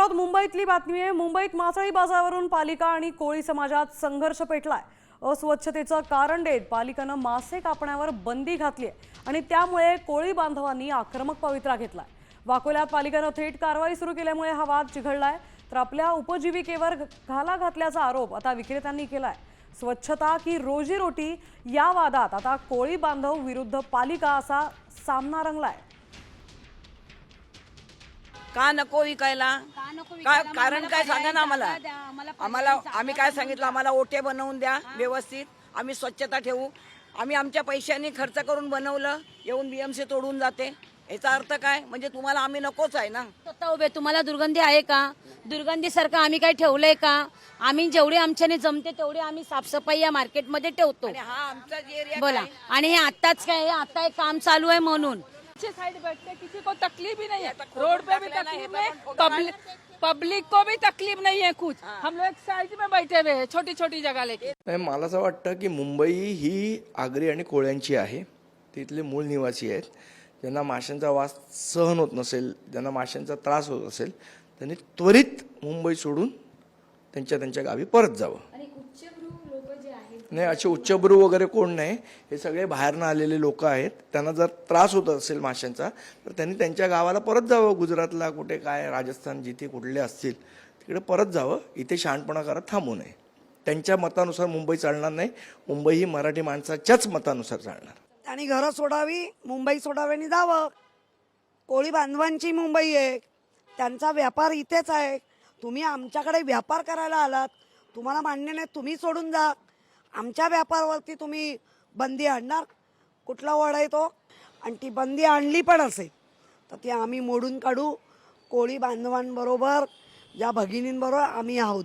त्यासोबत मुंबईतली बातमी आहे। मुंबईत मासळी बाजारावरून पालिका आणि कोळी समाजात संघर्ष पेटलाय। अस्वच्छतेचं कारण देत पालिकेनं मासे कापण्यावर बंदी घातली आहे आणि त्यामुळे कोळी बांधवांनी आक्रमक पवित्रा घेतलाय। वाकोल्यात पालिकेनं थेट कारवाई सुरू केल्यामुळे हा वाद चिघळलाय। तर आपल्या उपजीविकेवर घाला घातल्याचा आरोप आता विक्रेत्यांनी केलाय। स्वच्छता की रोजीरोटी या वादात आता कोळी बांधव विरुद्ध पालिका असा सामना रंगलाय। का नको विकायला? काय कारण काय सांगा ना आम्हाला। आम्ही काय सांगितलं, आम्हाला ओटे बनवून द्या व्यवस्थित, आम्ही स्वच्छता ठेवू। आम्ही आमच्या पैशांनी खर्च करून बनवलं, येऊन बीएमसी तोडून जाते। याचा अर्थ काय? म्हणजे तुम्हाला आम्ही नकोच आहे ना। स्वतः उभे, तुम्हाला दुर्गंधी आहे का? दुर्गंधीसारखं आम्ही काही ठेवलंय का? आम्ही जेवढे आमच्याने जमते तेवढे आम्ही साफसफाई या मार्केटमध्ये ठेवतो। हा आमचा एरिया बोला। आणि हे आताच काय, हे आता एक काम चालू आहे म्हणून पीछे साइड बैठते, किसी को तकलीफ ही नहीं है। रोड पे भी तकलीफ नहीं, पब्लिक को भी तकलीफ नहीं है कुछ। हम लोग साइड में बैठे हुए हैं छोटी छोटी जगह लेके। नाही, मला असं वाटतं की मुंबई ही आगरी आणि कोळ्यांची आहे। तिथले मूळ निवासी आहेत। ज्यांना माशांचा वास सहन होत नसेल, ज्यांना माशांचा त्रास होत असेल, त्यांनी त्वरित मुंबई सोडून त्यांच्या गावी परत जावं। नाही, असे उच्चभ्रू वगैरे कोण नाही, हे सगळे बाहेरनं आलेले लोक आहेत। त्यांना जर त्रास होत असेल माशांचा तर त्यांनी त्यांच्या गावाला परत जावं। गुजरातला कुठे काय, राजस्थान जिथे कुठले असतील तिकडे परत जावं। इथे शहाणपणा करत थांबू नये। त्यांच्या मतानुसार मुंबई चालणार नाही। मुंबई ही मराठी माणसाच्याच मतानुसार चालणार। आणि घरं सोडावी, मुंबई सोडावी आणि जावं। कोळी बांधवांची मुंबई आहे, त्यांचा व्यापार इथेच आहे। तुम्ही आमच्याकडे व्यापार करायला आलात, तुम्हाला मान्य नाही, तुम्ही सोडून जा। आमच्या व्यापारावरती तुम्ही बंदी आणणार? कुठला वड आहे तो? आणि ती बंदी आणली पण असेल तर ती आम्ही मोडून काढू। कोळी बांधवांबरोबर, ज्या भगिनींबरोबर आम्ही आहोत।